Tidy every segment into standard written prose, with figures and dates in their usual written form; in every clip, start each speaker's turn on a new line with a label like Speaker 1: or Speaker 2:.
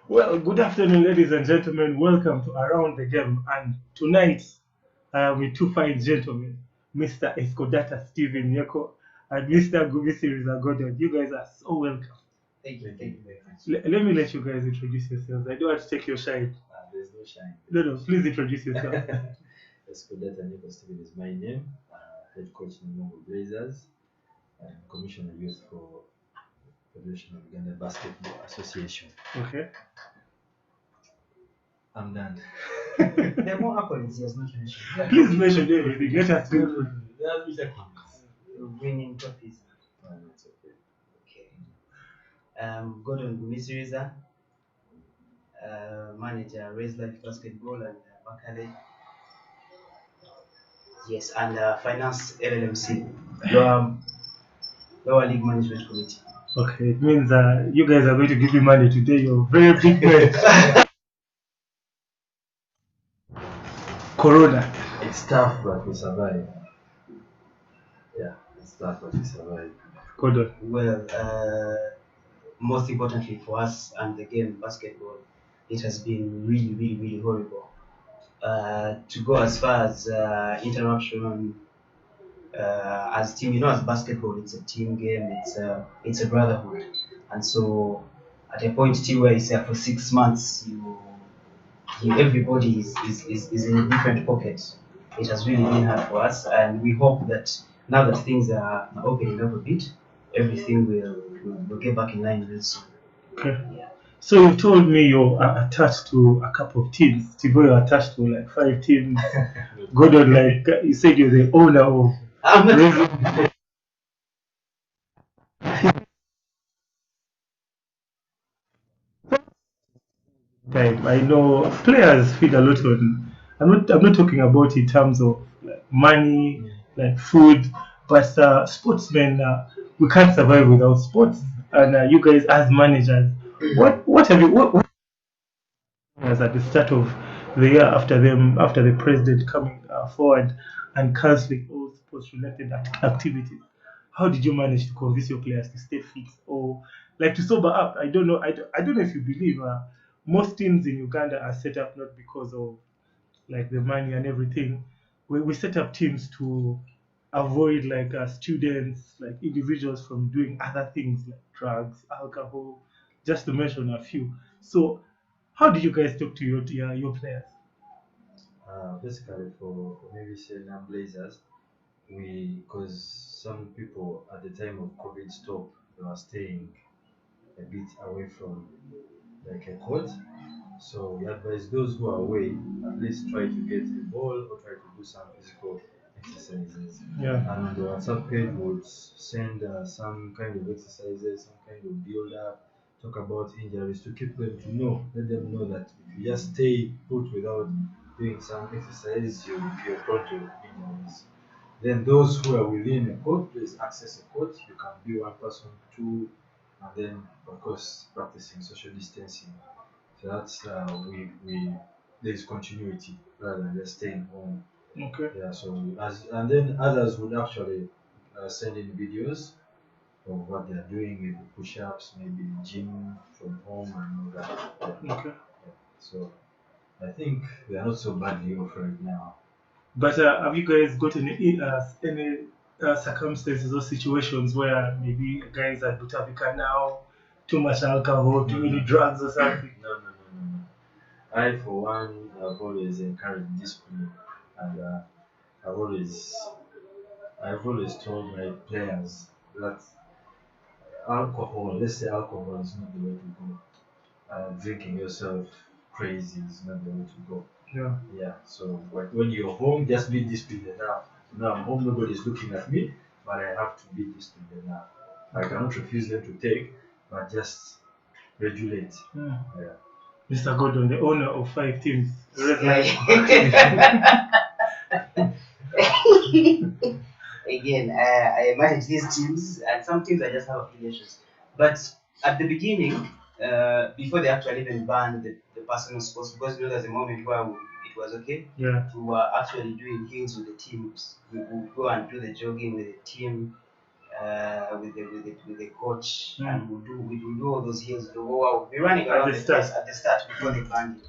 Speaker 1: Well, good afternoon, ladies and gentlemen. Welcome to Around the Game. And tonight, I am with two fine gentlemen, Mr. Escodata Stephen Nyeko and Mr. Gumisiriza Gordon. You guys are so welcome.
Speaker 2: Thank you very much.
Speaker 1: Let me let you guys introduce yourselves. I don't want to take your shine.
Speaker 2: There's no shine.
Speaker 1: No, please introduce yourself.
Speaker 2: Escodata Nyeko Steven is my name. Head coach in Mongo Blazers and Commissioner Youth for Federation of Uganda Basketball Association.
Speaker 1: Okay.
Speaker 2: I'm done. There are more accolades he has not mentioned.
Speaker 1: Please mention everything. Let us know.
Speaker 3: Winning trophies.
Speaker 2: That's okay.
Speaker 3: Okay. Gordon Gumisiriza, manager Raise Life Basketball and Bakale. Yes, and finance LLMC, Lower League Management Committee.
Speaker 1: Okay, it means you guys are going to give me money today. You're very big men. Corona.
Speaker 2: It's tough, but we survive. Yeah, it's tough, but we survive.
Speaker 1: Gordon.
Speaker 3: Well, most importantly for us and the game basketball, it has been really horrible. To go as far as interaction as team, as basketball, it's a team game. It's a brotherhood, and so at a point till where it's for 6 months, everybody is in a different pocket. It has really been hard for us, and we hope that now that things are opening up a bit, everything will get back in line real soon.
Speaker 1: Okay. Yeah. So you told me you're attached to a couple of teams. Tivo, you're attached to like 5 teams. Gordon, like you said, you're the owner of. Time. I know players feed a lot on. I'm not talking about in terms of like money, like food, but sportsmen, we can't survive without sports. And you guys, as managers, what have you what as at the start of the year after the president coming forward and cancelling all sports related activities? How did you manage to convince your players to stay fit or like to sober up? I don't know. I don't know if you believe most teams in Uganda are set up not because of like the money and everything. We set up teams to avoid like students, like individuals from doing other things like drugs, alcohol, just to mention a few. So, how did you guys talk to your players?
Speaker 2: Basically, for maybe say now Blazers, because some people at the time of COVID stop, they were staying a bit away from like a court. So we advise those who are away at least try to get a ball or try to do some physical exercises.
Speaker 1: Yeah.
Speaker 2: And on the WhatsApp page would send some kind of exercises, some kind of build up, talk about injuries to keep them to know, let them know that if you just stay put without doing some exercise, you're prone to injuries. Then those who are within a court, please access a court. You can be one person, two, and then of course practicing social distancing. So that's we there's continuity rather than just staying home.
Speaker 1: Okay.
Speaker 2: Yeah. So and then others would actually send in videos of what they are doing, maybe push-ups, maybe gym from home and all that. Yeah.
Speaker 1: Okay.
Speaker 2: Yeah. So I think we are not so badly off right now.
Speaker 1: But have you guys got any circumstances or situations where maybe guys are Butavika now, too much alcohol, too many drugs or something?
Speaker 2: No. I, for one, have always encouraged discipline, and I've always told my players that let's say alcohol is not the way to go. Drinking yourself crazy is not the way to go.
Speaker 1: Yeah.
Speaker 2: Yeah. So when you're home, just be disciplined enough. Now I'm home, nobody's looking at me, but I have to be disciplined enough. I cannot refuse them to take, but just regulate.
Speaker 1: Yeah.
Speaker 2: Yeah.
Speaker 1: Mr. Gordon, the owner of 5 teams.
Speaker 3: Again, I manage these teams, and some teams I just have affiliations. But at the beginning, before they actually even banned the personal sports, because there's a moment where it was okay.
Speaker 1: Yeah.
Speaker 3: We were actually doing things with the teams. We would go and do the jogging with the team. with the coach,
Speaker 1: Mm.
Speaker 3: and we do all those hills. We'll be running
Speaker 1: At
Speaker 3: around
Speaker 1: the
Speaker 3: the
Speaker 1: start.
Speaker 3: place at the start before they banned it.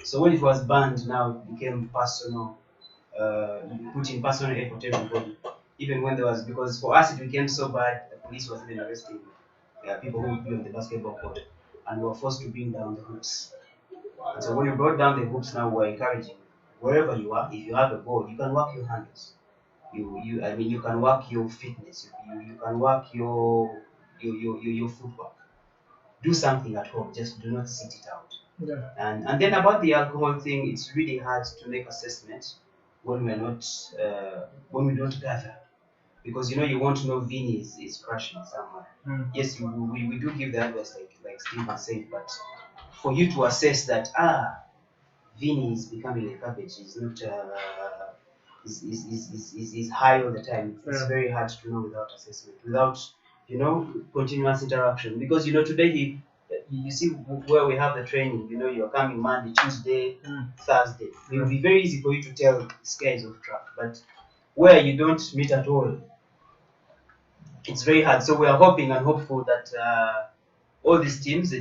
Speaker 3: So when it was banned, now it became personal. Put in personal effort everybody. Even when there was, because for us it became so bad, the police was even arresting people who would be on the basketball court, and we were forced to bring down the hoops. And so when you brought down the hoops, now we're encouraging wherever you are, if you have a ball, you can work your handles. I mean, you can work your fitness. You can work your footwork. Do something at home. Just do not sit it out.
Speaker 1: Yeah.
Speaker 3: And then about the alcohol thing, it's really hard to make assessment when we're not when we don't gather, because you want to know Vinny is crashing somewhere.
Speaker 1: Mm.
Speaker 3: Yes, we do give the advice like Steven said, but for you to assess that Vinny is becoming a cabbage, is not is high all the time. It's
Speaker 1: Yeah.
Speaker 3: very hard to know without assessment, without continuous interaction. Because today you see where we have the training. You're coming Monday, Tuesday, Thursday. It will be very easy for you to tell this guy is off track. But where you don't meet at all, it's very hard. So we are hoping and hopeful that all these teams,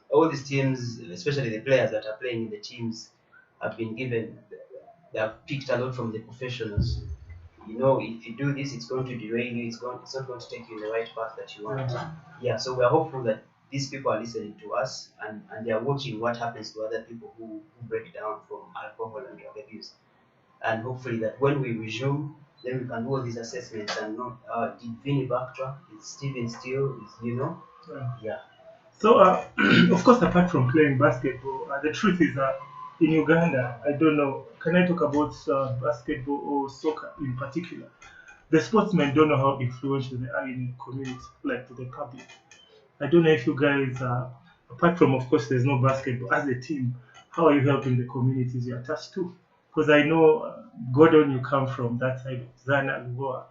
Speaker 3: all these teams, especially the players that are playing in the teams, have been given. They have picked a lot from the professionals. If you do this, it's going to derail you. It's not going to take you in the right path that you want. Yeah. So we are hopeful that these people are listening to us, and they are watching what happens to other people who break down from alcohol and drug abuse. And hopefully that when we resume, then we can do all these assessments and know, did Vinny backtrack? Is Steven still? Yeah.
Speaker 1: So, of course, apart from playing basketball, the truth is that in Uganda, I don't know, can I talk about basketball or soccer in particular? The sportsmen don't know how influential they are in the community, like to the public. I don't know if you guys, apart from, of course, there's no basketball, as a team, how are you helping the communities you're attached to? Because I know, Gordon, you come from that side of Zana, Lugoa.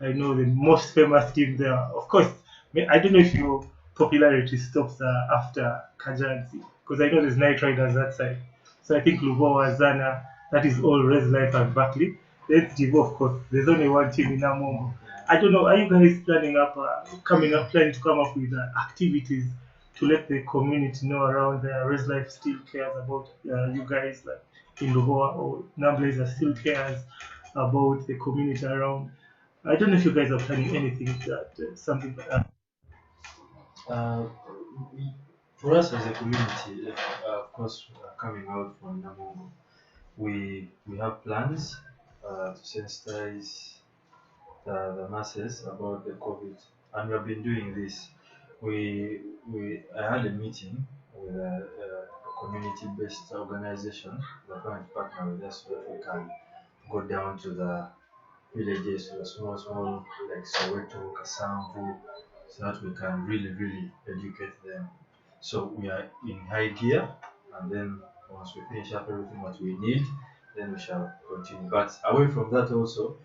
Speaker 1: I know the most famous team there. Of course, I don't know if your popularity stops after Kajansi, because I know there's Night Riders that side. So I think Lugoa, Zana, that is all Res Life and Barkley. Then Jibo, of course, there's only one team in Amongo. I don't know. Are you guys planning up, planning to come up with activities to let the community know around there? Res Life still cares about you guys, like in Lugoa, or Namblazer still cares about the community around. I don't know if you guys are planning anything that something like that.
Speaker 2: Uh, we, for us as a community, of course, coming out from Namongo, we have plans to sensitize the masses about the COVID, and we have been doing this. I had a meeting with a community-based organization that want to partner with us so that we can go down to the villages, to the small, like Soweto, Kasambu, so that we can really educate them. So we are in high gear, and then once we finish up everything what we need, then we shall continue. But away from that also,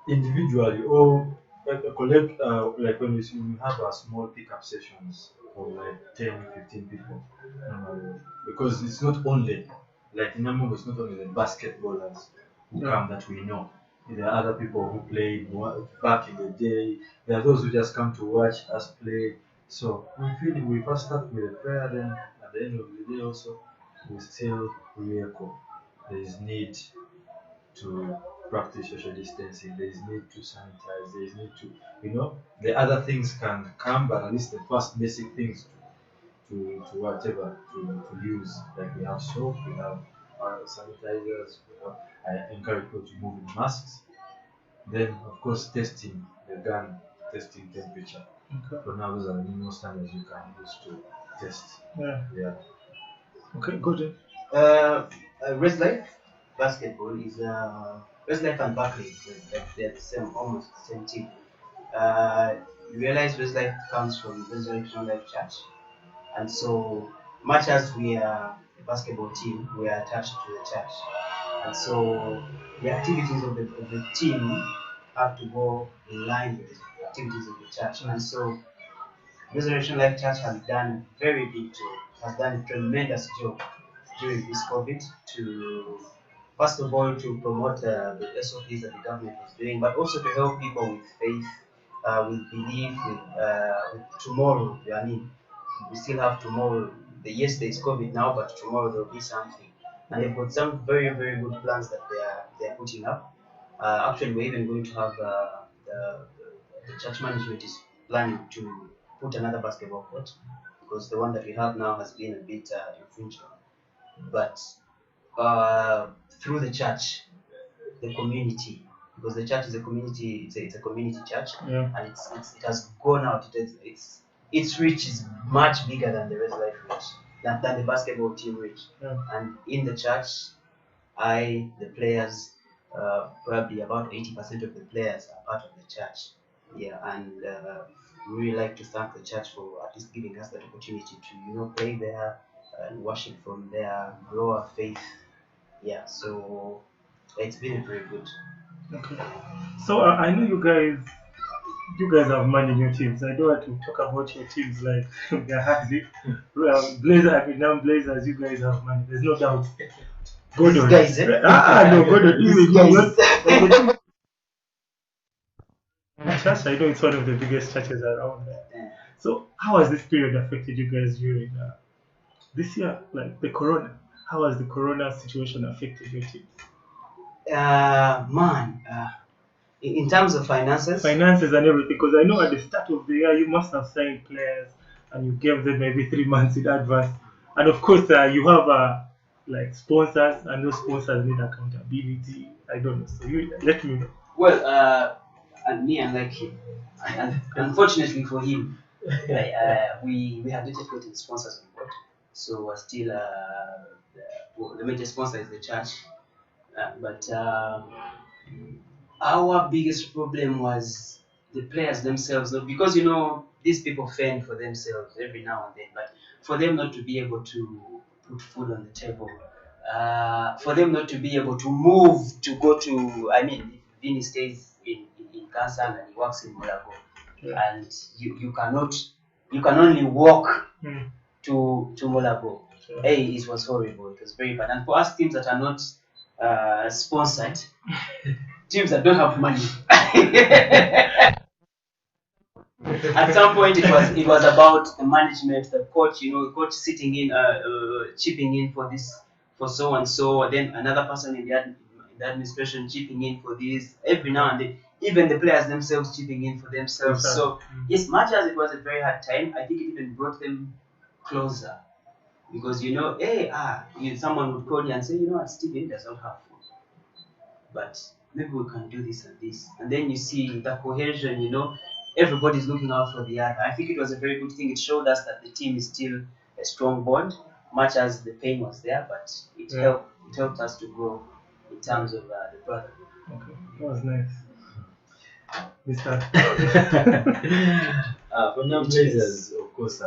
Speaker 2: individually or like a collect like when we have our small pickup sessions of like 10, 15 people, because it's not only like in Namibia, it's not only the basketballers who
Speaker 1: Yeah.
Speaker 2: come that we know. There are other people who played back in the day. There are those who just come to watch us play. So we first start with a prayer, then at the end of the day also we still re-echo. There is need to practice social distancing, there is need to sanitize, there is need to, the other things can come, but at least the first basic things to whatever to use. Like we have soap, we have sanitizers, I encourage people to move in masks. Then, of course, testing the gun, testing temperature.
Speaker 1: Okay.
Speaker 2: For now, those are the minimum standards you can use to test.
Speaker 1: Yeah.
Speaker 2: Yeah.
Speaker 1: Okay, good.
Speaker 3: Res Life basketball is Res Life and Barclay, like they're the same, almost the same team. Uh, you realize Res Life comes from Resurrection Life Church, and so much as we are a basketball team, we are attached to the church, and so the activities of the team have to go in line with the activities of the church, and so Resurrection Life Church has done a very big job, has done a tremendous job during this COVID to, first of all, to promote the SOPs that the government was doing, but also to help people with faith we believe with tomorrow. I mean, we still have tomorrow. Yes, there is COVID now, but tomorrow there will be something. And they've got some very, very good plans that they are putting up. Actually, we're even going to have the church management is planning to put another basketball court because the one that we have now has been a bit infringed on. But through the church, the community, because the church is a community, it's a community church,
Speaker 1: Yeah.
Speaker 3: and it has gone out. Its reach is much bigger than the Red Life reach, than the basketball team reach.
Speaker 1: Yeah.
Speaker 3: And in the church, the players, probably about 80% of the players are part of the church. Yeah, and we really like to thank the church for at least giving us that opportunity to play there and worship from there, grow our faith. Yeah, so it's been very good.
Speaker 1: Okay. So I know you guys have money in your teams. I don't want to talk about your teams like they're hardly. Blazer, I mean, now Blazers, you guys have money. There's no doubt.
Speaker 3: These guys, eh?
Speaker 1: No, Gordon.
Speaker 3: These guys.
Speaker 1: Church, I know it's one of the biggest churches around there.
Speaker 3: Yeah.
Speaker 1: So, how has this period affected you guys during this year? Like the corona, how has the corona situation affected your team?
Speaker 3: Man, in terms of finances,
Speaker 1: Finances and everything, because I know at the start of the year you must have signed players and you gave them maybe 3 months in advance, and of course you have like sponsors, and those sponsors need accountability. I don't know, so you let me know.
Speaker 3: well, and me, unlike him, and unfortunately for him, we have not yet gotten sponsors on board. So we're still the major sponsor is the church, but our biggest problem was the players themselves, because these people fend for themselves every now and then, but for them not to be able to put food on the table, for them not to be able to move to go to, I mean, if Vinny stays in Kansan and he works in Molago,
Speaker 1: Yeah.
Speaker 3: and you can only walk
Speaker 1: Mm.
Speaker 3: to Molago.
Speaker 1: Sure.
Speaker 3: Hey, it was horrible. It was very bad. And for us teams that are not sponsored, teams that don't have money, at some point it was about the management, the coach, coach sitting in, chipping in for this, for so and so, then another person in the administration chipping in for this every now and then. Even the players themselves chipping in for themselves. So as much as it was a very hard time, I think it even brought them closer, because someone would call you and say, what, Steven does not have food, but maybe we can do this and this, and then you see the cohesion. Everybody's looking out for the other. I think it was a very good thing. It showed us that the team is still a strong bond, much as the pain was there, but it helped us to grow in terms of the brotherhood.
Speaker 1: Okay, that was nice. Mr.
Speaker 2: For now, Blazers, of course,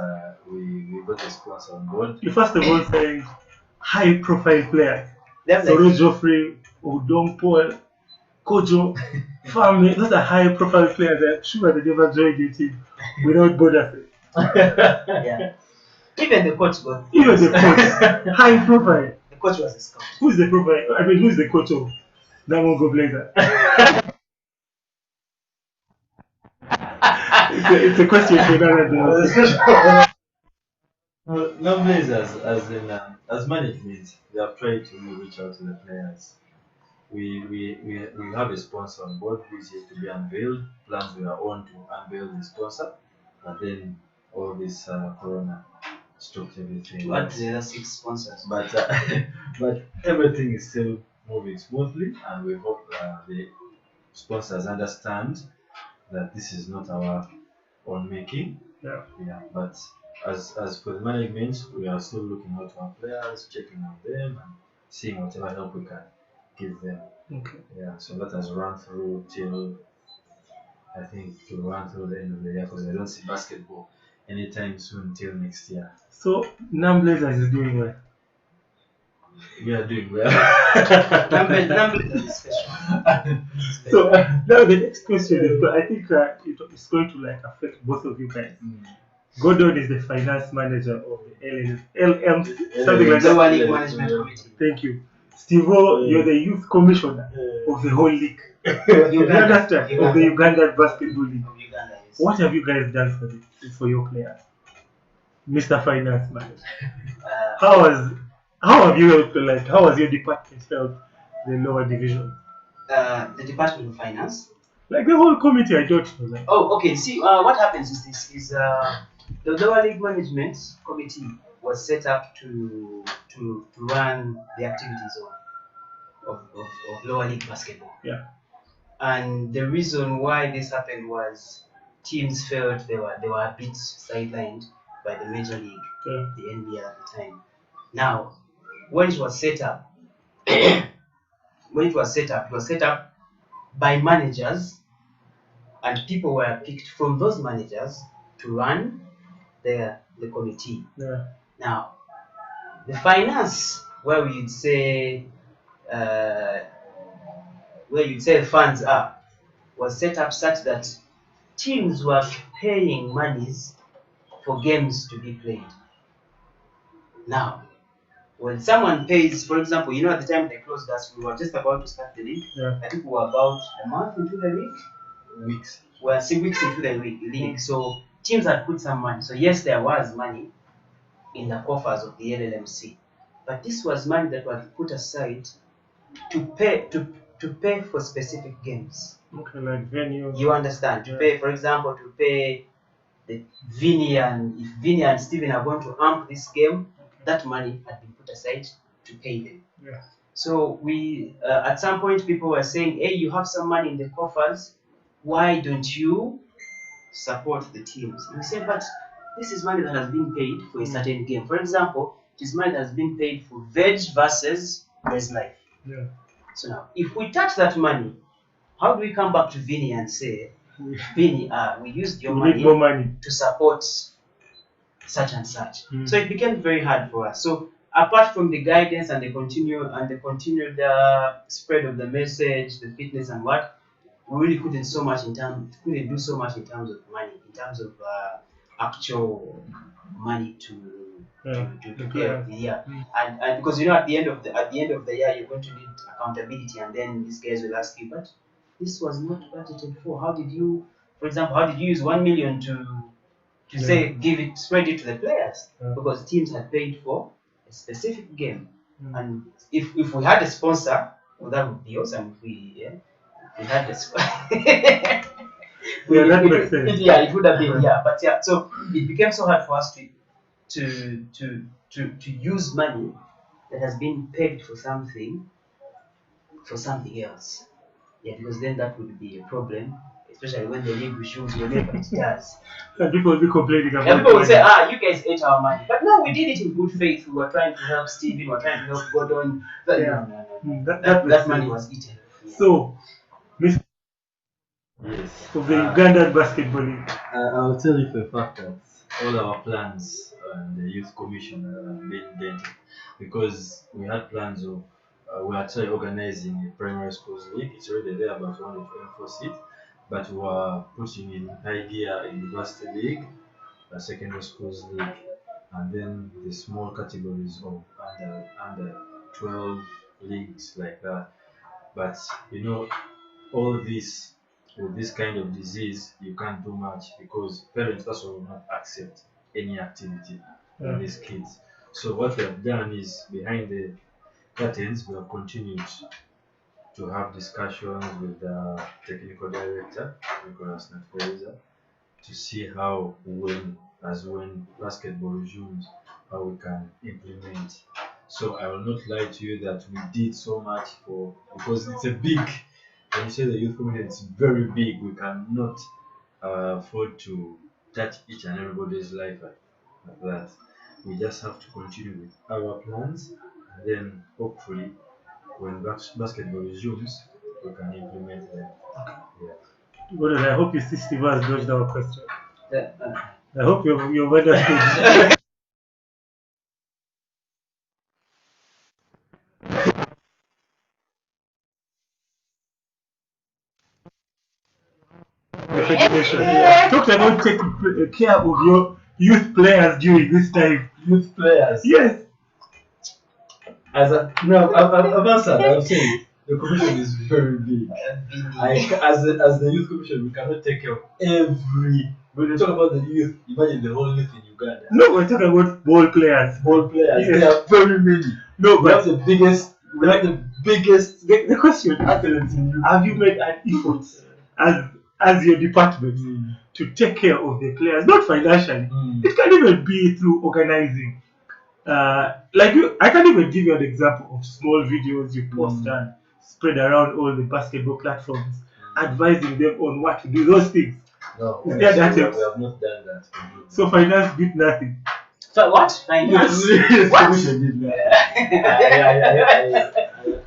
Speaker 2: we got a sponsor on board.
Speaker 1: You first of all say high profile players.
Speaker 3: Definitely.
Speaker 1: Soro Geoffrey, Odom Paul, Kojo, family, those are high profile players. I'm sure they never joined your team without bother.
Speaker 3: Yeah. Even the coach got.
Speaker 1: Even the coach, high profile.
Speaker 3: The coach was a scout.
Speaker 1: Who's the profile? I mean, who's the coach of Namongo Blazer? It's a question for another day.
Speaker 2: No, Blazers, as management, we have tried to reach out to the players. We have a sponsor on board who is yet to be unveiled. Plans we are on to unveil the sponsor, but then all this corona stopped everything.
Speaker 3: What the other 6 sponsors?
Speaker 2: But but everything is still moving smoothly, and we hope the sponsors understand that this is not our own making.
Speaker 1: Yeah.
Speaker 2: But as for the management, we are still looking out for our players, checking on them, and seeing whatever help we can give them.
Speaker 1: Okay.
Speaker 2: Yeah, so that has run through till, I think, to run through the end of the year, because I don't see basketball anytime soon till next year.
Speaker 1: So Nam Blazers is doing well.
Speaker 2: We are doing well.
Speaker 3: Number is special.
Speaker 1: So now the next question is, I think it's going to affect both of you guys. Gordon is the finance manager of the LM, something like
Speaker 3: Global
Speaker 1: that.
Speaker 3: League Management Committee.
Speaker 1: Thank you. Steve-O, you're the youth commissioner of the whole league. You understand? Of the Ugandan Basketball League.
Speaker 3: Of Uganda. Yes.
Speaker 1: What have you guys done for your players, Mr. Finance Man?
Speaker 3: Uh,
Speaker 1: How have you like how has your department felt the lower division?
Speaker 3: the Department of Finance.
Speaker 1: Like the whole committee, I don't know. Like,
Speaker 3: Oh, okay. See, what happens is this: is the lower league management committee was set up to run the activities of lower league basketball.
Speaker 1: yeah,
Speaker 3: And the reason why this happened was teams felt they were a bit sidelined by the major league,
Speaker 1: yeah,
Speaker 3: the NBA at the time. Now, when it was set up, it was set up by managers, and people were picked from those managers to run the committee.
Speaker 1: yeah,
Speaker 3: Now, the finance, where we'd say uh, funds are, was set up such that teams were paying monies for games to be played. Now, when someone pays, for example, at the time they closed us, we were just about to start the league.
Speaker 1: yeah.
Speaker 3: I think we were about a month into the league.
Speaker 2: Weeks.
Speaker 3: We were 6 weeks into the league. So teams had put some money. So yes, there was money in the coffers of the LLMC. But this was money that was put aside to pay for specific games.
Speaker 1: Okay, like venue.
Speaker 3: You understand? To
Speaker 1: Yeah.
Speaker 3: pay, for example, to pay the Vinny and if Vinny and Steven are going to amp this game, that money had been put aside to pay them.
Speaker 1: Yeah.
Speaker 3: So we, at some point, people were saying, "Hey, you have some money in the coffers. Why don't you support the teams?" And we said, "But this is money that has been paid for a certain game. For example, it is money that has been paid for Veg versus Res Life.
Speaker 1: Yeah.
Speaker 3: So now, if we touch that money, how do we come back to Vinny and say, Vinny, we used your
Speaker 1: We need more money.
Speaker 3: to support such and such."
Speaker 1: Mm.
Speaker 3: So it became very hard for us. So apart from the guidance and the continued spread of the message, the fitness and what, we really couldn't do so much in terms of money, in terms of actual money to pay of the year.
Speaker 1: Mm.
Speaker 3: And because at the end of the year you're going to need accountability, and then these guys will ask you, "But this was not budgeted for. How did you use 1 million to say spread it to the players?"
Speaker 1: Yeah.
Speaker 3: Because teams had paid for a specific game.
Speaker 1: Mm.
Speaker 3: And if we had a sponsor, well, that would be awesome. If we had the
Speaker 1: Yeah, that makes sense.
Speaker 3: it would have been, but so it became so hard for us to use money that has been paid for something else. Yeah, because then that would be a problem, especially when the league resumes whenever it does.
Speaker 1: And people will be complaining about
Speaker 3: And people will
Speaker 1: money.
Speaker 3: say, "You guys ate our money." But no, we did it in good faith. We were trying to help Steven, we were trying to help Gordon. But
Speaker 1: Yeah.
Speaker 3: no.
Speaker 1: Mm,
Speaker 3: That
Speaker 1: makes
Speaker 3: money
Speaker 1: sense.
Speaker 3: was eaten. Yeah.
Speaker 1: So, Mr.
Speaker 2: Yes.
Speaker 1: of the Ugandan Basketball League.
Speaker 2: I'll tell you for a fact that all our plans and the youth commission have been dented, because we had plans of we are actually organizing a primary schools league. It's already there, but we wanted to enforce it. But we are putting in high gear a university league, a secondary schools league, and then the small categories of under 12 leagues like that. But all this, with this kind of disease, you can't do much, because parents also will not accept any activity
Speaker 1: Yeah.
Speaker 2: with these kids. So what we have done is, behind the curtains, we have continued to have discussions with the technical director, Nicholas Natfeza, to see how, when basketball resumes, how we can implement. So I will not lie to you that we did so much because it's a big, when you say the youth community, it's very big. We cannot afford to touch each and everybody's life like that. We just have to continue with our plans, and then hopefully when basketball resumes, we can implement them. Yeah.
Speaker 1: Gordon, I hope you see Steve has dodged our question.
Speaker 3: The-
Speaker 1: I hope you've understood. The federation. Talked about taking care of your youth players during this time.
Speaker 2: Youth players.
Speaker 1: Yes.
Speaker 2: No, I've answered. I've said The commission is very big. As the youth commission, we cannot take care of every. When you talk about the youth, imagine the whole youth in Uganda.
Speaker 1: No, we're talking about ball players.
Speaker 2: Ball players,
Speaker 1: Yes.
Speaker 2: there are very many.
Speaker 1: No,
Speaker 2: We
Speaker 1: but
Speaker 2: have the biggest. We have the biggest.
Speaker 1: the question, athletes, have you made an effort as your department to take care of the players, not financially? It can even be through organizing. Like I can even give you an example of small videos you post and spread around all the basketball platforms, advising them on what to do. Those things.
Speaker 2: No,
Speaker 1: Is there that
Speaker 2: we
Speaker 1: helps?
Speaker 2: have not done that.
Speaker 1: So finance beat nothing.
Speaker 3: So what? Finance?
Speaker 2: Commission did that.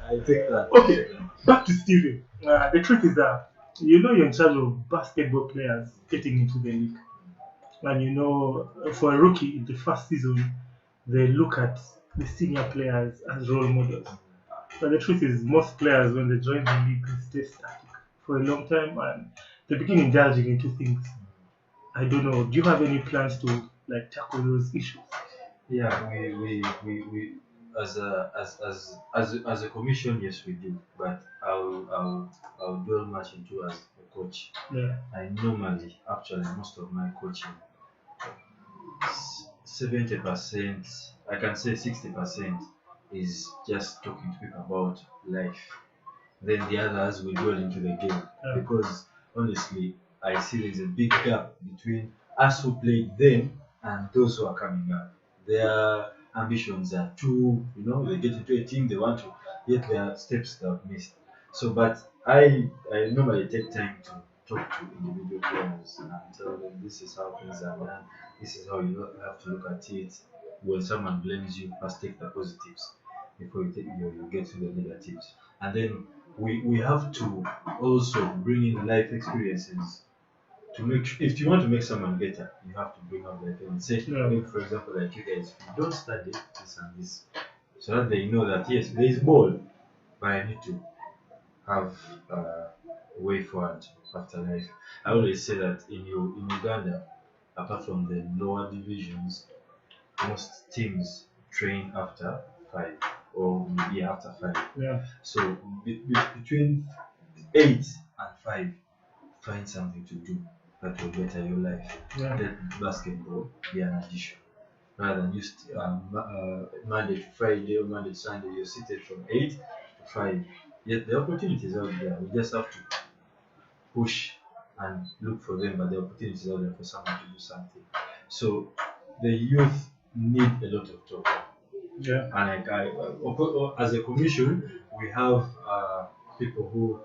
Speaker 2: I take that.
Speaker 1: Okay, back to Steven. The truth is that you're in charge of basketball players getting into the league, and for a rookie in the first season, they look at the senior players as role models. But the truth is, most players when they join the league, they stay static for a long time and they begin indulging into things. I don't know. Do you have any plans to tackle those issues?
Speaker 2: Yeah, we as a commission, yes, we do. But I'll dwell much into as a coach.
Speaker 1: Yeah.
Speaker 2: I normally, actually, most of my coaching, 70%, I can say 60% is just talking to people about life. Then the others will dwell into the game because honestly, I see there's a big gap between us who played then and those who are coming up. Their ambitions are too, they get into a team, they want to, yet there are steps that are missed. So, but I normally take time to talk to individual players and tell them this is how things are done, this is how you have to look at it. When someone blames you, first take the positives before you get to the negatives. And then we have to also bring in life experiences to if you want to make someone better, you have to bring up life and say, maybe for example, like you guys, you don't study this and this, so that they know that yes, there is ball, but I need to have a way forward after life. I always say that in Uganda, apart from the lower divisions, most teams train after 5 or maybe after 5.
Speaker 1: Yeah.
Speaker 2: So between 8 and 5, find something to do that will better your life.
Speaker 1: Yeah.
Speaker 2: Let basketball be an addition. Rather than just Monday to Friday or Monday to Sunday, you're seated from 8 to 5. Yet the opportunities out there, we just have to push and look for them, but the opportunities out there for someone to do something. So the youth need a lot of talk.
Speaker 1: Yeah.
Speaker 2: And as a commission, we have people who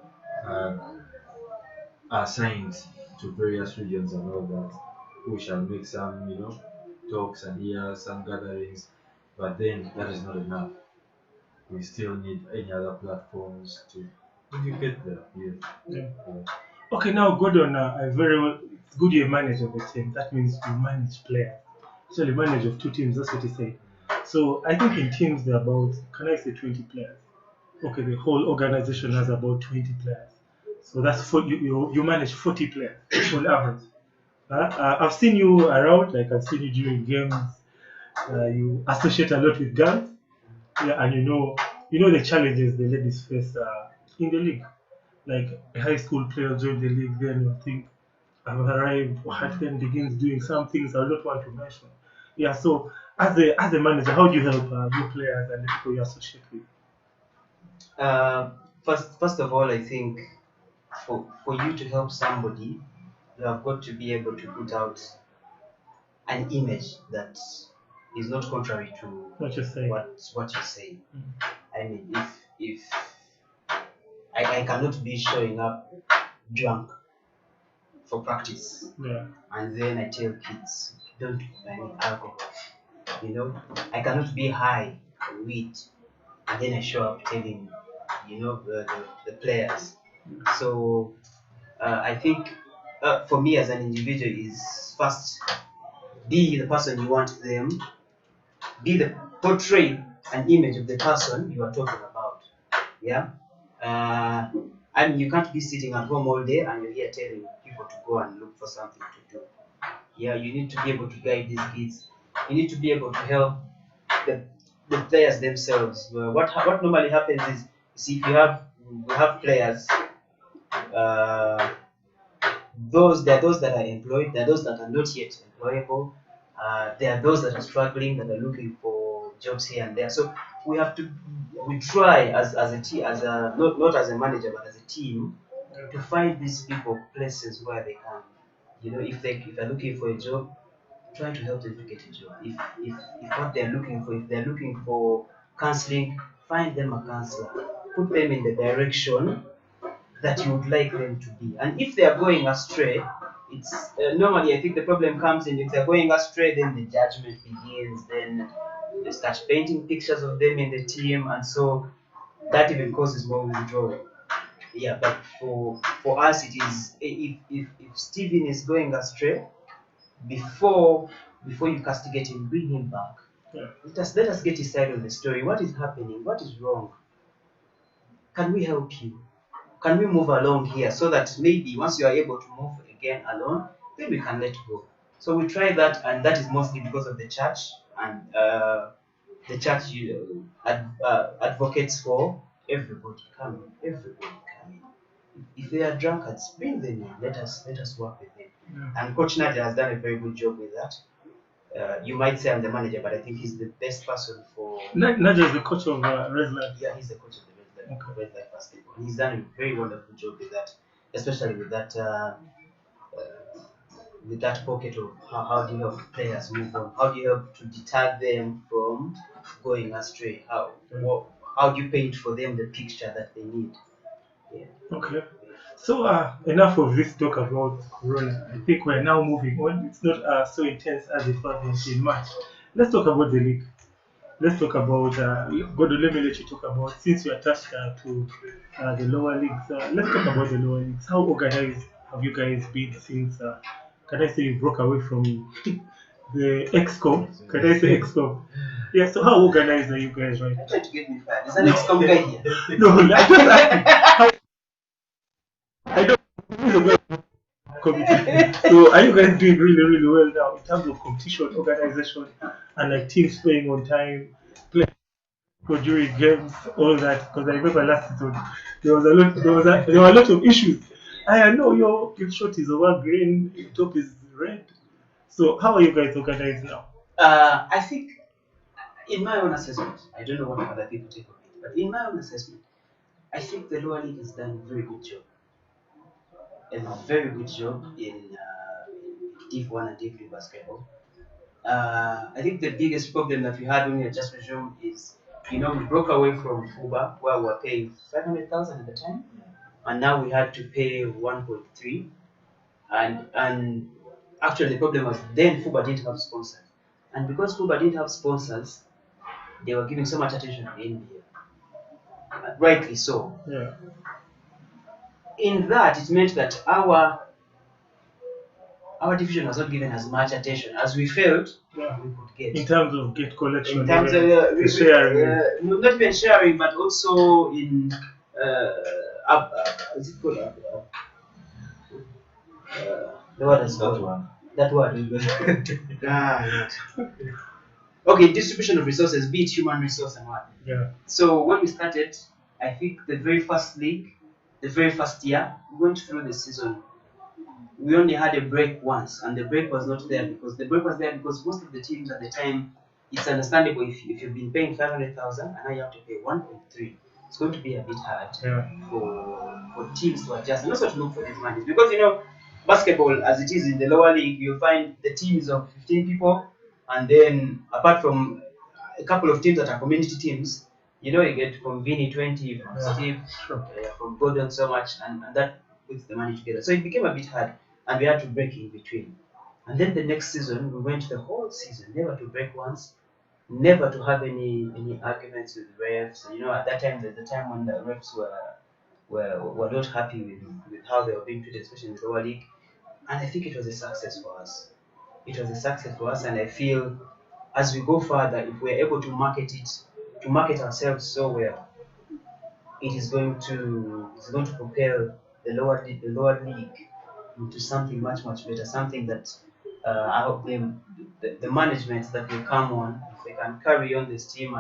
Speaker 2: are assigned to various regions and all that, who shall make some, talks and hear some gatherings, but then that is not enough. We still need any other platforms to educate the youth.
Speaker 1: Yeah. Okay, now Gordon, it's good you're manager of a team. That means you manage players. Actually, manager of 2 teams, that's what you say. So I think in teams there are about, can I say 20 players? Okay, the whole organization has about 20 players. So that's you manage 40 players on average. I've seen you around, like I've seen you during games. You associate a lot with girls, yeah, and you know the challenges the ladies face in the league. Like a high school player join the league, then you think I've arrived, what then begins doing some things I don't want to mention. Yeah, so as a manager, how do you help your players and the people you associate with?
Speaker 3: First of all, I think for you to help somebody, you have got to be able to put out an image that is not contrary to
Speaker 1: What you're saying.
Speaker 3: What you're saying. I mean, if I cannot be showing up drunk for practice,
Speaker 1: Yeah.
Speaker 3: and then I tell kids don't buy me alcohol. I cannot be high on weed, and then I show up telling the players. So I think for me as an individual is first be the person you want them, portray an image of the person you are talking about. Yeah. And you can't be sitting at home all day and you're here telling people to go and look for something to do. Yeah, you need to be able to guide these kids. You need to be able to help the players themselves. What normally happens is, see, if you have we have players. Uh, there are those that are employed. There are those that are not yet employable. There are those that are struggling, that are looking for jobs here and there. So we try as a team, not as a manager, but as a team, to find these people places where they can, if they're looking for a job, try to help them to get a job. If what they're looking for, if they're looking for counseling, find them a counselor. Put them in the direction that you would like them to be. And if they are going astray, it's normally, I think the problem comes in if they're going astray, then the judgment begins. Then they start painting pictures of them in the team, and so that even causes more withdrawal. Yeah, but for us, it is if Stephen is going astray, before you castigate him, bring him back.
Speaker 1: Yeah.
Speaker 3: Let us get his side of the story. What is happening? What is wrong? Can we help you? Can we move along here so that maybe once you are able to move again alone, then we can let go. So we try that, and that is mostly because of the church, and the church advocates for everybody coming, everybody coming. If they are drunkards, bring them in. Let us work with them.
Speaker 1: Yeah.
Speaker 3: And Coach Nadia has done a very good job with that. You might say I'm the manager, but I think he's the best person for.
Speaker 1: Nadia is the coach of Red Light.
Speaker 3: Yeah, he's the coach of the Red Light basketball. He's done a very wonderful job with that, especially with that pocket of how do you help players move on? How do you help to deter them from going astray? How do you paint for them the picture that they need? Yeah.
Speaker 1: Okay. So enough of this talk about Corona. I think we're now moving on. It's not so intense as it was in March. Let's talk about the league. Let's talk about Bodo, let me let you talk about, since you attached to the lower leagues. Let's talk about the lower leagues. How organized have you guys been since, can I say, you broke away from the EXCO? Can I say EXCO? Yeah, so how organized are you guys right now?
Speaker 3: Trying to get me fired. Is that EXCO guy here?
Speaker 1: No, I just asking. I don't committee. So are you guys doing really, really well now in terms of competition, organization, and like teams playing on time, playing during games, all that? Because I remember last season there were a lot of issues. I know your shot is over green, your top is red. So how are you guys organized now?
Speaker 3: I think, in my own assessment, I don't know what other people take of it, but in my own assessment, I think the lower league has done a very good job. A very good job in Div 1 and Div 3 basketball. I think the biggest problem that we had when we had just resumed is, we broke away from FUBA, where we were paying 500,000 at the time, and now we had to pay 1.3. And actually, the problem was then FUBA didn't have sponsors, and because FUBA didn't have sponsors, they were giving so much attention to NBA, rightly so.
Speaker 1: Yeah.
Speaker 3: In that, it meant that our division was not given as much attention as we felt we could get.
Speaker 1: In terms of gate collection,
Speaker 3: In terms of
Speaker 1: sharing.
Speaker 3: not even sharing, but also in is it called the word is called that word. Yes. Okay, distribution of resources, be it human resource and what.
Speaker 1: Yeah.
Speaker 3: So when we started, I think the very first league, the very first year, we went through the season. We only had a break once, and the break was not there because most of the teams at the time, it's understandable if you've been paying 500,000 and now you have to pay 1.3. It's going to be a bit hard for teams to adjust and also to look for these monies, because basketball as it is in the lower league, you'll find the team is of 15 people, and then apart from a couple of teams that are community teams, you get from Vinny 20, from Steve, from Gordon so much, and that puts the money together. So it became a bit hard, and we had to break in between. And then the next season, we went the whole season, never to break once, never to have any arguments with refs. At that time, the time when the refs were not happy with how they were being treated, especially in the lower league. And I think it was a success for us. It was a success for us, and I feel as we go further, if we're able to market ourselves so well, it is going to propel the lower league into something much, much better, something that I hope the management that will come on, if they can carry on this team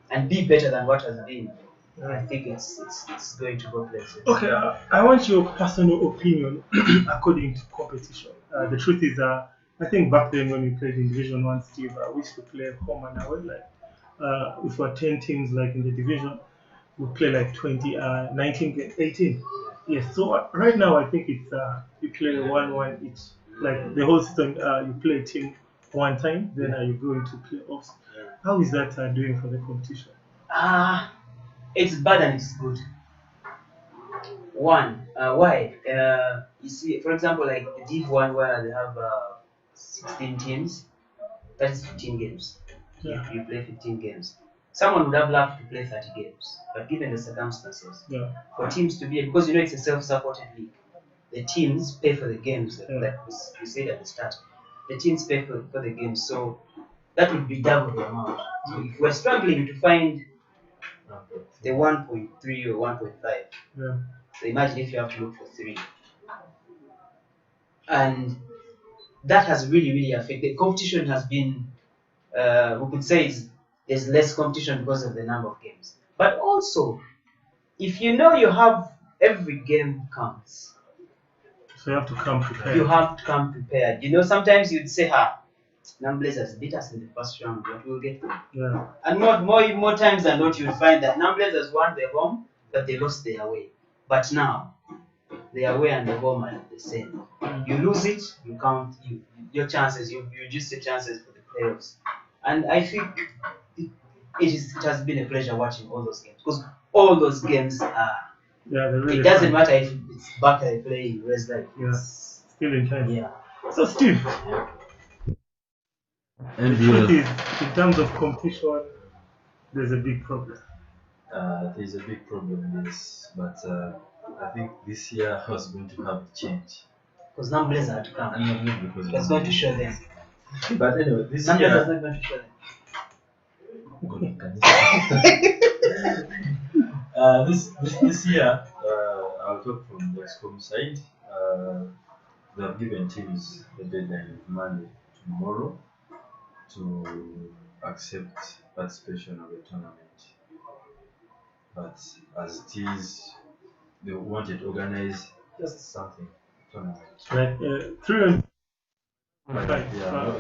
Speaker 3: and be better than what has been, I think it's going to go places.
Speaker 1: Okay, I want your personal opinion according to competition. The truth is, I think back then when we played in Division One, Steve, we used to play home and away. Like, if we're 10 teams, like in the division, we play like 20, 19, 18. Yes. So right now, I think it's you play 1-1 each. Like the whole season, you play a team one time, then you go into playoffs. How is that doing for the competition?
Speaker 3: It's bad and it's good. One, why? You see, for example, like Div 1 where they have 16 teams, that is 15 games.
Speaker 1: Yeah.
Speaker 3: You play 15 games. Someone would have loved to play 30 games, but given the circumstances,
Speaker 1: Yeah.
Speaker 3: for teams to be, because you know it's a self-supported league, the teams pay for the games, like we said at the start. The teams pay for the games, so that would be double the amount. So if we're struggling to find the 1.3 or 1.5,
Speaker 1: Yeah.
Speaker 3: so imagine if you have to look for 3. And that has really affected. The competition has been, we could say there's less competition because of the number of games. But also, if you know you have every game counts,
Speaker 1: So you have to come prepared.
Speaker 3: you have to come prepared. You know, sometimes you'd say, Numbers beat us in the first round, but we'll get them.
Speaker 1: Yeah.
Speaker 3: And more times than not, you'll find that Numbers won their home, but they lost their away. But now, the away and the home are the same. You lose it, you count your chances, you reduce your chances for the playoffs. And I think it has been a pleasure watching all those games because all those games are.
Speaker 1: Yeah, they're really
Speaker 3: it doesn't
Speaker 1: fun.
Speaker 3: matter if it's Bakay playing, whereas
Speaker 1: Still intense.
Speaker 3: Yeah.
Speaker 1: So Steve, the truth is, in terms of competition, there's a big problem.
Speaker 2: There's a big problem, yes, but I think this year was going to have a change.
Speaker 3: Because Numbers had to come.
Speaker 2: Because
Speaker 3: That's going to show them.
Speaker 2: But anyway, this
Speaker 3: Numbers
Speaker 2: year.
Speaker 3: is not going to show them.
Speaker 2: This year, I'll talk from the SCOM side. They have given teams the deadline of Monday tomorrow to accept participation of the tournament. But as it is, they wanted to organize just something tournament.
Speaker 1: Like 3
Speaker 2: But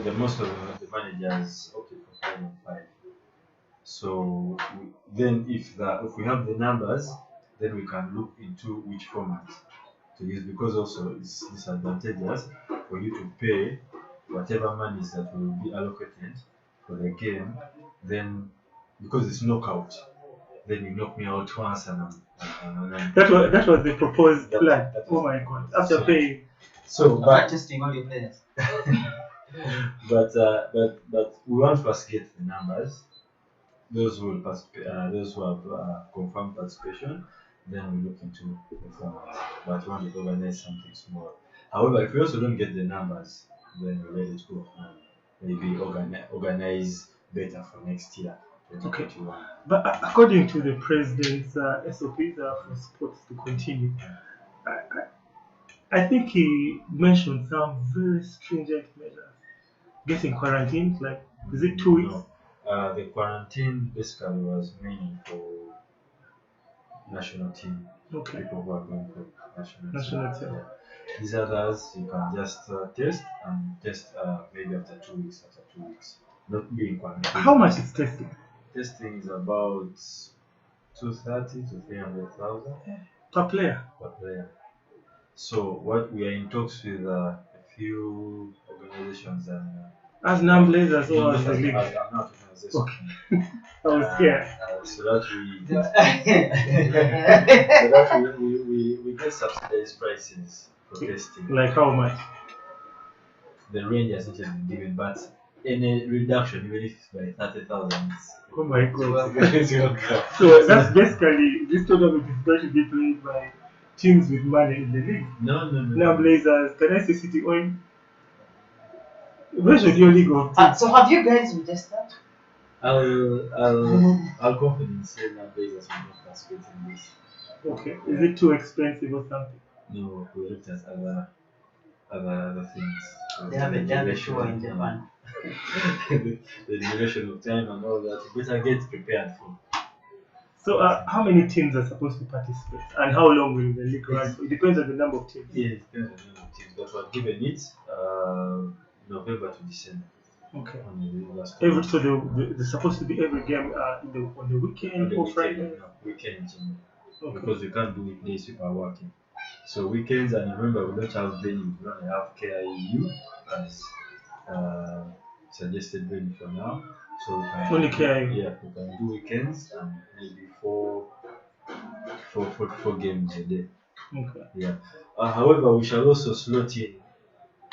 Speaker 2: the most of the managers opted for 5 on 5. So then, if we have the numbers, then we can look into which format to use, because also it's disadvantageous for you to pay whatever monies that will be allocated for the game. Then, because it's knockout, then you knock me out once and
Speaker 1: that was the proposed plan. Oh my God! After paying.
Speaker 2: So, but
Speaker 3: testing all your players.
Speaker 2: but we want to first get the numbers. Those who will participate, those who have confirmed participation, then we look into the format. But we want to organize something small. However, if we also don't get the numbers, then we let it go. Maybe organize better for next year.
Speaker 1: Okay. But according to the president's SOPs for sports to continue, I think he mentioned some very stringent measures. Getting quarantined, like, is it 2 weeks?
Speaker 2: No. The quarantine basically was mainly for national team.
Speaker 1: Okay.
Speaker 2: People who are going for
Speaker 1: National team.
Speaker 2: Yeah. These others, you can just test maybe after 2 weeks. Not being quarantined.
Speaker 1: How much is testing?
Speaker 2: Testing is about 230 to 300,000
Speaker 1: per player.
Speaker 2: So what we are in talks with a few organizations and
Speaker 1: as non-blazers or as the league.
Speaker 2: I'm not as this.
Speaker 1: Okay. I was scared.
Speaker 2: So that we get subsidized prices for testing.
Speaker 1: Like how much?
Speaker 2: The range has not yet been given, but any reduction, even if it's by 30,000.
Speaker 1: Oh my God. So that's basically, this tournament is going to be played by teams with money in the league.
Speaker 2: No.
Speaker 1: Now Blazers, can I say City Oil? Where should your league go?
Speaker 3: So have you guys registered?
Speaker 2: I'll confidently say that Blazers will not participate in this.
Speaker 1: Okay. Is it too expensive or something?
Speaker 2: No, we looked at other things.
Speaker 3: They haven't done the show in Japan.
Speaker 2: the duration of time and all that. You better get prepared for.
Speaker 1: So, how many teams are supposed to participate, and how long will the league run for? It depends on the number of teams.
Speaker 2: Yeah, it depends on the number of teams, but we're given it November to December.
Speaker 1: Okay.
Speaker 2: On the last
Speaker 1: So there's supposed to be every game on the weekend or Friday.
Speaker 2: No, weekends.
Speaker 1: Okay.
Speaker 2: Because we can't do weekdays, people are working. So weekends, and remember, we don't have venue. We don't have KIU as suggested venue for now. So we can
Speaker 1: Only KIU.
Speaker 2: Yeah, we can do weekends and maybe four games a day.
Speaker 1: Okay.
Speaker 2: Yeah. However, we shall also slot in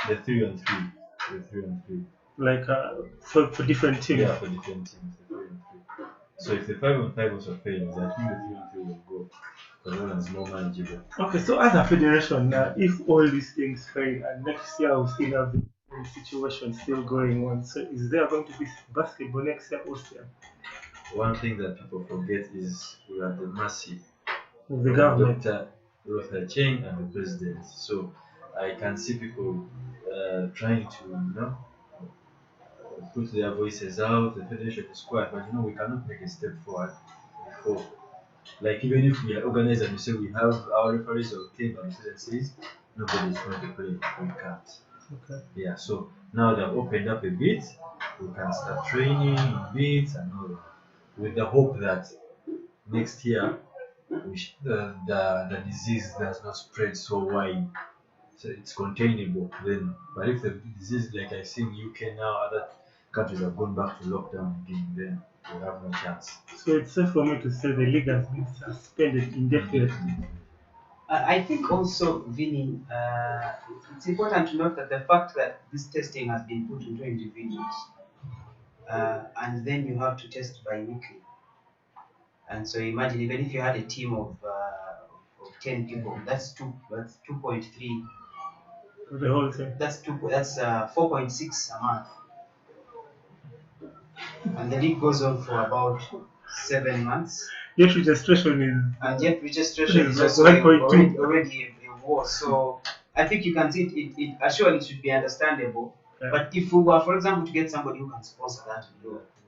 Speaker 2: the 3-on-3. The 3-on-3.
Speaker 1: Like for different teams.
Speaker 2: Yeah, for different teams, the 3-on-3. So if the 5-on-5 also fails, I think the 3-on-3 will go. Because that is more manageable.
Speaker 1: Okay, so as a federation, if all these things fail and next year we still have the same situation still going on, so is there going to be basketball next year also?
Speaker 2: One thing that people forget is we are the mercy
Speaker 1: Of the government.
Speaker 2: Dr. Rotha Cheng and the president. So I can see people trying to, put their voices out. The federation is quiet, but we cannot make a step forward before. Like even if we are organized and we say we have our referees okay, but the president says nobody is going to play, we can't.
Speaker 1: Okay.
Speaker 2: Yeah, so now they've opened up a bit, we can start training in bits and all that, with the hope that next year the disease does not spread so wide, so it's containable then. But if the disease, like I see in UK now, other countries have gone back to lockdown again, then we have no chance.
Speaker 1: So it's safe for me to say the league has been suspended indefinitely.
Speaker 3: I think also, Vinny, it's important to note that the fact that this testing has been put into individuals, and then you have to test bi-weekly. And so imagine, even if you had a team of 10 people, that's 2.3.
Speaker 1: The whole thing.
Speaker 3: That's 4.6 a month. And the league goes on for about 7 months.
Speaker 1: Yet registration
Speaker 3: is also already a war. So I think you can see it actually should be understandable. Yeah. But if we were, for example, to get somebody who can sponsor that,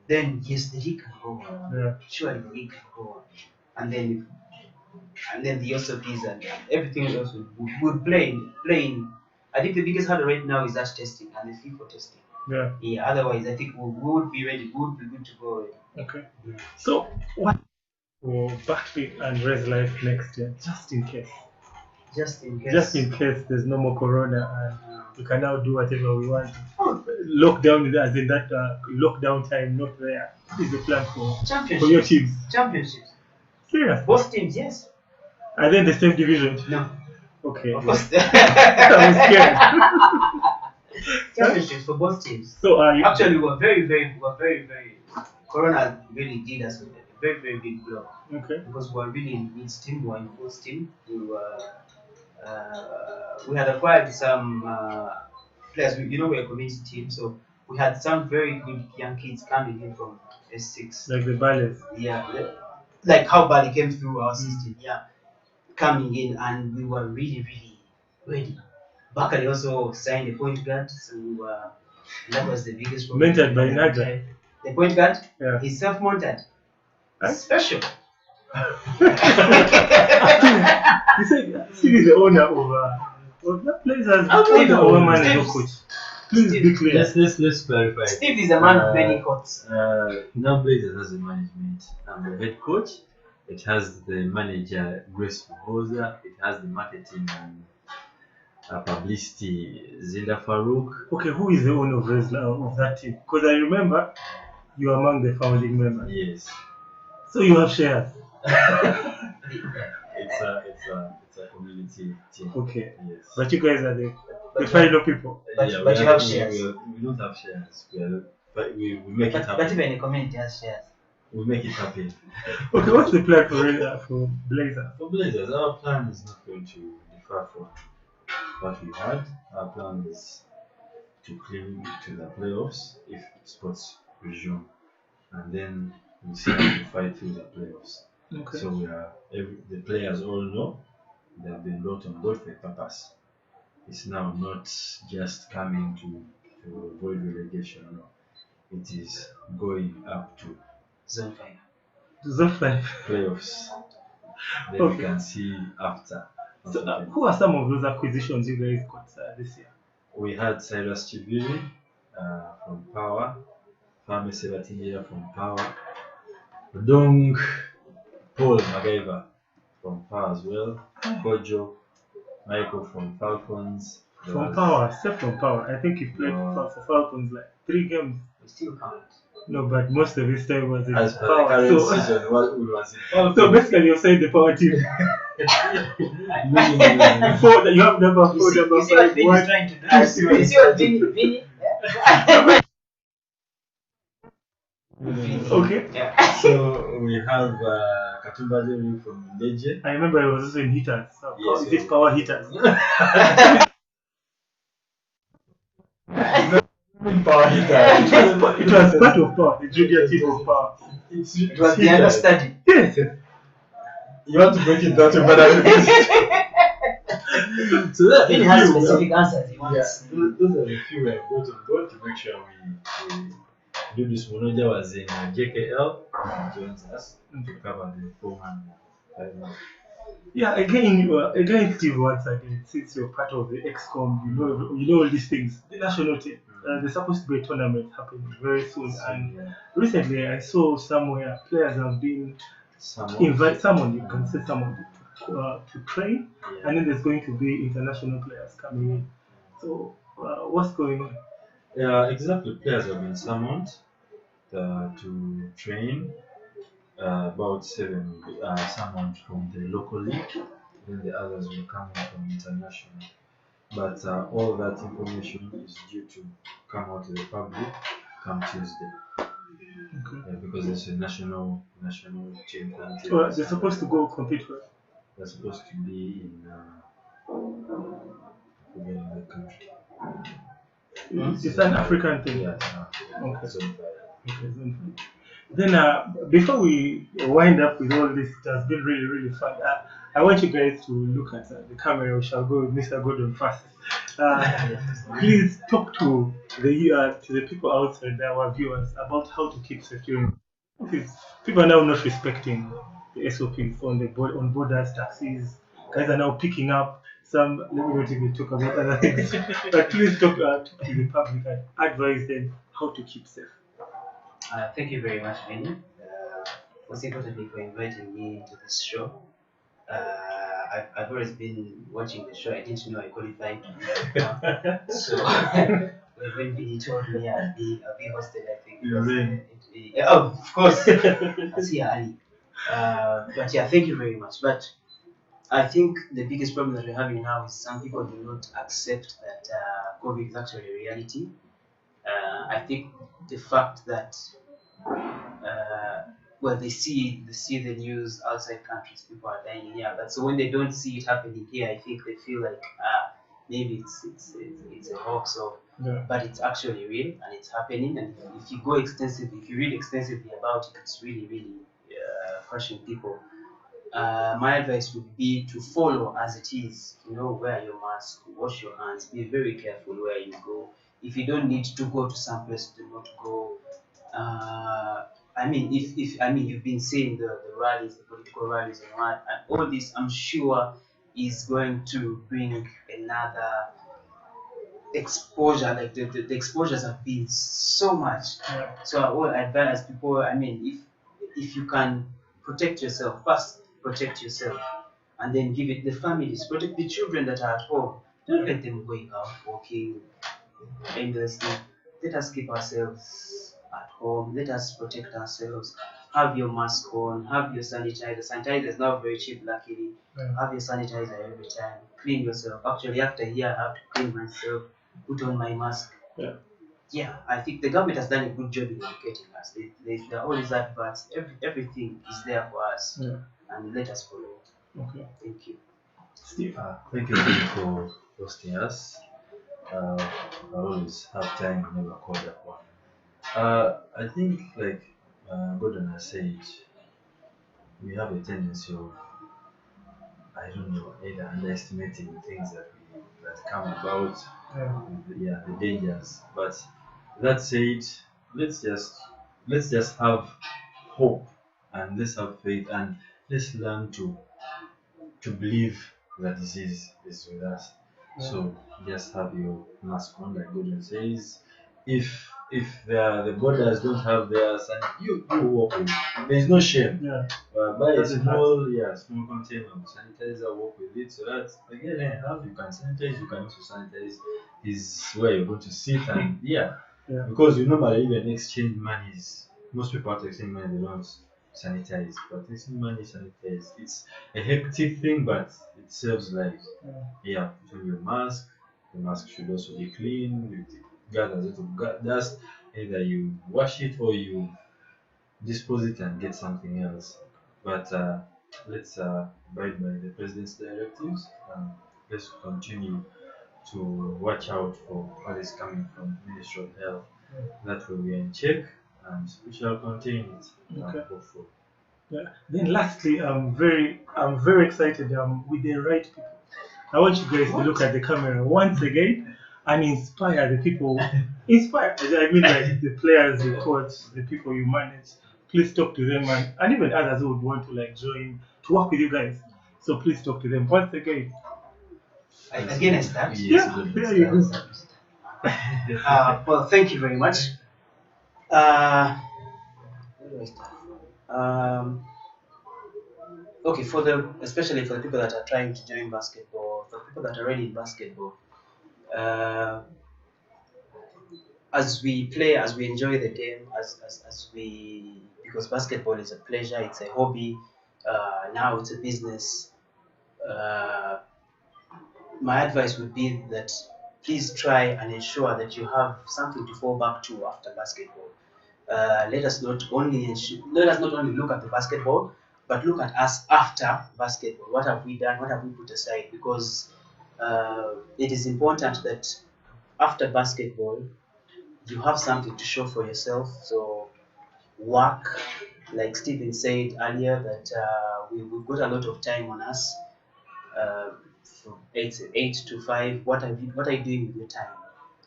Speaker 3: then yes, the league can go on.
Speaker 1: Yeah.
Speaker 3: Surely the league can go on. And then the SOPs and everything else would play in. I think the biggest hurdle right now is that testing and the fee for testing.
Speaker 1: Yeah.
Speaker 3: Yeah. Otherwise, I think we would be ready. We would be good to go already.
Speaker 1: Okay. Yeah. So what for Barclay and Res Life next year, just in case?
Speaker 3: Just in
Speaker 1: case there's no more corona and we can now do whatever we want. Lockdown, as in that lockdown time, not there. What is the plan for your teams?
Speaker 3: Championships.
Speaker 1: Serious?
Speaker 3: Both teams, yes.
Speaker 1: Are they in the same division?
Speaker 3: No.
Speaker 1: Okay.
Speaker 3: Of course.
Speaker 1: I was scared.
Speaker 3: Championships for both teams.
Speaker 1: So
Speaker 3: actually, we're very, very. Corona really did us a very, very big blow.
Speaker 1: Okay.
Speaker 3: Because we're really in its team, we're in full steam. We had acquired some players. We're a community team, so we had some very good young kids coming in from S6.
Speaker 1: Like the Ballets.
Speaker 3: Yeah. Like how Bali came through our system. Yeah. Coming in, and we were really, really ready. Bakari also signed a point guard, so that was the biggest problem.
Speaker 1: Mentored by Naja.
Speaker 3: The point guard?
Speaker 1: Yeah.
Speaker 3: He's self-monted.
Speaker 1: Huh?
Speaker 3: Special.
Speaker 1: You said Steve is the owner of that place as the owner manager coach. Please be clear.
Speaker 2: Let's clarify.
Speaker 3: Steve is a man of many courts.
Speaker 2: Now Blazers has the management and the head coach. It has the manager Grace Fuhoza. It has the marketing and publicity Zinda Farouk.
Speaker 1: Okay, who is the owner of that team? Because I remember you are among the founding members.
Speaker 2: Yes.
Speaker 1: So you have shares.
Speaker 2: It's a community team.
Speaker 1: Okay.
Speaker 2: Yes.
Speaker 1: But you guys are the final people.
Speaker 3: But you have shares.
Speaker 2: We don't have shares. But we make it happen.
Speaker 3: But even the community has shares.
Speaker 2: We make it happen.
Speaker 1: Okay, what's the plan for Blazer?
Speaker 2: For Blazers, our plan is not going to differ from what we had. Our plan is to cling to the playoffs if sports resume, and then we see how to fight through the playoffs.
Speaker 1: Okay.
Speaker 2: So the players all know they have been brought on board for a purpose. It's now not just coming to avoid relegation. No, it is going up to
Speaker 3: Zone 5.
Speaker 1: Zone 5.
Speaker 2: playoffs. Then we
Speaker 1: Okay.
Speaker 2: can see after.
Speaker 1: So, who are some of those acquisitions you guys got this year?
Speaker 2: We had Cyrus Chiviri from Power, Fame Sebatingira from Power, Dong Paul Magaiva from Power as well, Kojo, Michael from Falcons.
Speaker 1: From Power, except from Power. I think he played for Falcons like 3 games.
Speaker 3: We still count.
Speaker 1: No, but most of his time was in
Speaker 2: As per the
Speaker 1: Power.
Speaker 2: current
Speaker 1: So,
Speaker 2: season, what was in Falcons?
Speaker 1: so basically, you're saying the Power team.
Speaker 2: No.
Speaker 1: Four, you have number 4,
Speaker 3: You see
Speaker 1: number
Speaker 3: what
Speaker 1: 5,
Speaker 3: Vinny's
Speaker 1: 1.
Speaker 3: trying to do?
Speaker 2: I see what
Speaker 3: You
Speaker 2: he's
Speaker 3: see what
Speaker 2: trying to
Speaker 3: Vinny?
Speaker 1: Okay.
Speaker 3: Yeah.
Speaker 2: So we have Katumba Devi from Leje.
Speaker 1: I remember he was also in Hitters. So
Speaker 2: Yes,
Speaker 1: is it Power Hitters?
Speaker 2: Power hitter.
Speaker 1: It was part of Power, the junior team of Power.
Speaker 3: It was the understudy.
Speaker 1: Yes.
Speaker 2: You want to break it down to better. So that
Speaker 3: Vinny has specific answers he
Speaker 2: Yeah,
Speaker 3: wants.
Speaker 2: those are the few we have brought on board to make sure we do this. Monoja was in JKL, joins us to cover the 400.
Speaker 1: Yeah, again, Steve, once again, since you're part of the XCOM, you know all these things. The national team, there's supposed to be a tournament happening very soon, and recently I saw somewhere players have been someone you can say someone to train, and then there's going to be international players coming in. So what's going on?
Speaker 2: Yeah, exactly. Players have been summoned to train. About 7 will be summoned from the local league, then the others will come in from international. But all that information is due to come out to the public come Tuesday.
Speaker 1: Okay.
Speaker 2: Because it's a national team committee.
Speaker 1: So they're supposed to go compete for.
Speaker 2: They're supposed to be in the country.
Speaker 1: It's an African thing.
Speaker 2: Yeah.
Speaker 1: Okay.
Speaker 2: Zone 5.
Speaker 1: Okay, zone 5. Then, before we wind up with all this, it has been really, really fun. I want you guys to look at the camera. We shall go with Mr. Gordon first. Please talk to the people outside, our viewers, about how to keep securing. Because people are now not respecting the SOPs on borders, taxis. Guys are now picking up some. Let me not even talk about other things. But please talk to the public and advise them how to keep safe.
Speaker 3: Thank you very much, Vinny. Most importantly, for inviting me to this show. I've always been watching the show. I didn't know I qualified to be on. So when Vinny told me I'll be hosted, I think it was yeah, oh, of course. I see Ali. But yeah, thank you very much. But I think the biggest problem that we're having now is some people do not accept that COVID is actually a reality. I think the fact that well, they see the news outside countries, people are dying here, but so when they don't see it happening here, I think they feel like maybe it's a hoax, but it's actually real and it's happening. And if you read extensively about it, it's really crushing people. My advice would be to follow as it is. Wear your mask, wash your hands, be very careful where you go. If you don't need to go to some place, do not go. If you've been seeing the rallies, the political rallies and what, and all this, I'm sure is going to bring another exposure. Like the exposures have been so much. So I would advise people. If you can protect yourself, first protect yourself, and then give it the families, protect the children that are at home. Don't let them going out walking aimlessly. Let us keep ourselves at home. Let us protect ourselves. Have your mask on. Have your sanitizer. Sanitizer is now very cheap, luckily. Have your sanitizer every time. Clean yourself. Actually, after here, I have to clean myself. Put on my mask. Yeah, I think the government has done a good job in educating us. There are all these adverts. Everything is there for us. And let us follow it.
Speaker 1: Okay.
Speaker 3: Thank you.
Speaker 1: Steve.
Speaker 2: Thank you for hosting us. I always have time whenever called upon. I think, like Gordon has said, we have a tendency of, I don't know, either underestimating things that come about, the dangers. But that said, let's just have hope and let's have faith, and let's learn to believe that disease is with us. So just have your mask on, like Gordon says. If the borders don't have theirs, and you walk with, there's no shame.
Speaker 1: Yeah.
Speaker 2: Buy a
Speaker 1: Doesn't
Speaker 2: small container of sanitizer, work with it, so that again, you can sanitize, you can also sanitize is where you're going to sit, and
Speaker 1: Yeah.
Speaker 2: because you normally even exchange monies. Most people have to exchange money, they don't sanitize, but exchange money sanitize. It's a hectic thing, but it saves lives. Yeah, put on your mask. The mask should also be clean. With gather a little dust. Either you wash it or you dispose it and get something else. But let's abide by the president's directives, and let's continue to watch out for what is coming from Ministry of Health. That way we are in check, and we shall contain it.
Speaker 1: Okay.
Speaker 2: Hopeful.
Speaker 1: Yeah. Then lastly, I'm very excited with the right people. I want you guys to look at the camera once again and inspire the people. Inspire, I mean, like the players, the coach, the people you manage. Please talk to them, and even others who would want to like join to work with you guys. So please talk to them once again.
Speaker 3: Again, I start.
Speaker 1: Yeah, there you go.
Speaker 3: Well, thank you very much. Where do I start from? Okay, especially for the people that are trying to join basketball, for the people that are already in basketball, uh, as we play, as we enjoy the game, as we, because basketball is a pleasure, it's a hobby, now it's a business. Uh, my advice would be that please try and ensure that you have something to fall back to after basketball. Let us not only look at the basketball, but look at us after basketball. What have we done? What have we put aside? Because it is important that after basketball, you have something to show for yourself. So work, like Stephen said earlier, that we've got a lot of time on us. Uh, from 8 to 5. What are you doing with your time?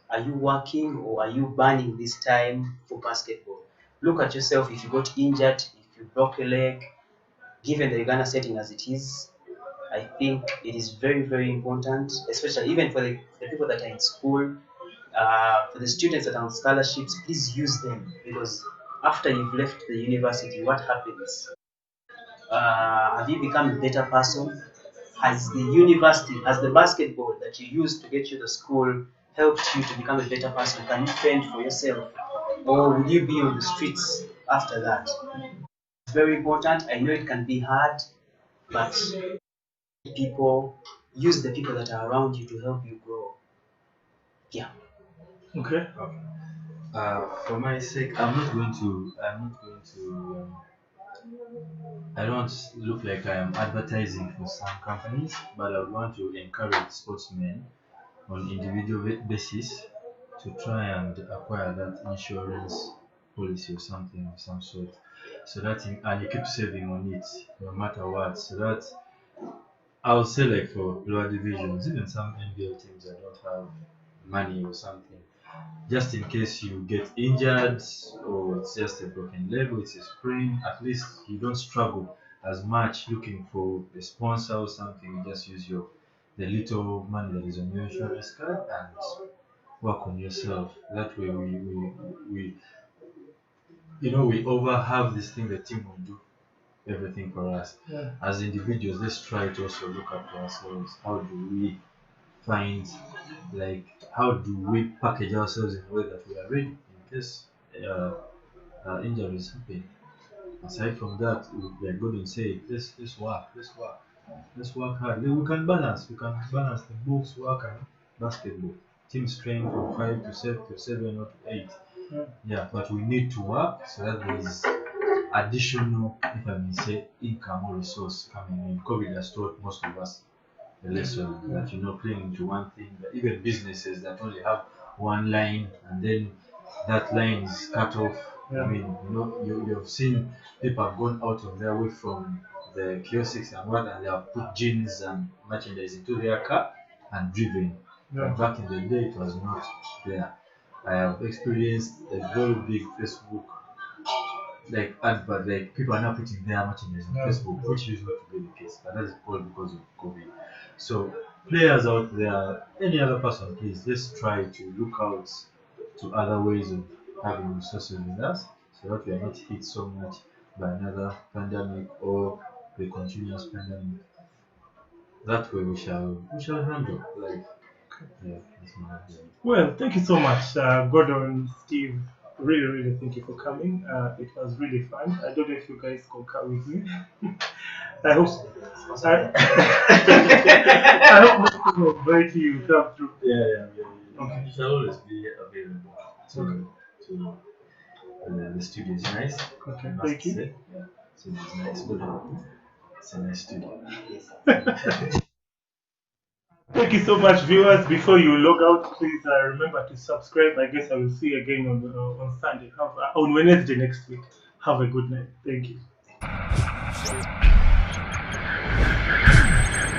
Speaker 3: Are you working or are you burning this time for basketball? Look at yourself. If you got injured, if you broke a leg, given the Uganda setting as it is, I think it is very, very important, especially even for the people that are in school, for the students that are on scholarships, please use them, because after you've left the university, what happens? Have you become a better person? Has the basketball that you used to get you to school helped you to become a better person? Can you fend for yourself? Or will you be on the streets after that? It's very important. I know it can be hard, but people use the people that are around you to help you grow. Yeah.
Speaker 1: Okay.
Speaker 2: For my sake, I'm not going to. I don't look like I am advertising for some companies, but I want to encourage sportsmen on individual basis to try and acquire that insurance policy or something of some sort, so that and you keep saving on it no matter what. So that I would say, like for lower divisions, even some NBL teams that don't have money or something, just in case you get injured or it's just a broken leg or it's a sprain, at least you don't struggle as much looking for a sponsor or something. You just use the little money that is on your insurance card and work on yourself. That way we we over have this thing, the team will do everything for us.
Speaker 1: Yeah.
Speaker 2: As individuals, let's try to also look up to ourselves. How do we find, like, how do we package ourselves in a way that we are ready in case uh, injuries happen? Aside from that, we are going to say, let's work hard. Then we can balance. We can balance the books, work, and basketball. Teams train from 5 to 7 or to 8. Yeah, but we need to work so that there is additional, if I may say, income or resource coming in. COVID has taught most of us a lesson that playing into one thing. That even businesses that only have one line and then that line is cut off. I mean, you've seen people have gone out of their way from the kiosks and what, and they have put jeans and merchandise into their car and driven. But back in the day, it was not there. I have experienced a very big Facebook like advert, like people are now putting their merchandise on
Speaker 1: Yeah.
Speaker 2: Facebook, which used not to be the case, but that's all because of COVID. So players out there, any other person, please let's try to look out to other ways of having resources with us, so that we are not hit so much by another pandemic or the continuous pandemic. That way we shall handle life. Yeah, that's my idea.
Speaker 1: Well, thank you so much, Gordon, Steve. Really, really thank you for coming. It was really fun. I don't know if you guys concur with me. I hope I, I hope next time I invite you, you come through.
Speaker 2: Yeah.
Speaker 1: Okay.
Speaker 2: You shall always be available to the studio is nice.
Speaker 1: Okay,
Speaker 2: I must
Speaker 1: thank you.
Speaker 2: say. Yeah. So it's nice, good. It's a nice studio.
Speaker 1: Thank you so much, viewers. Before you log out, please remember to subscribe. I guess I will see you again on Sunday, on Wednesday next week. Have a good night. Thank you.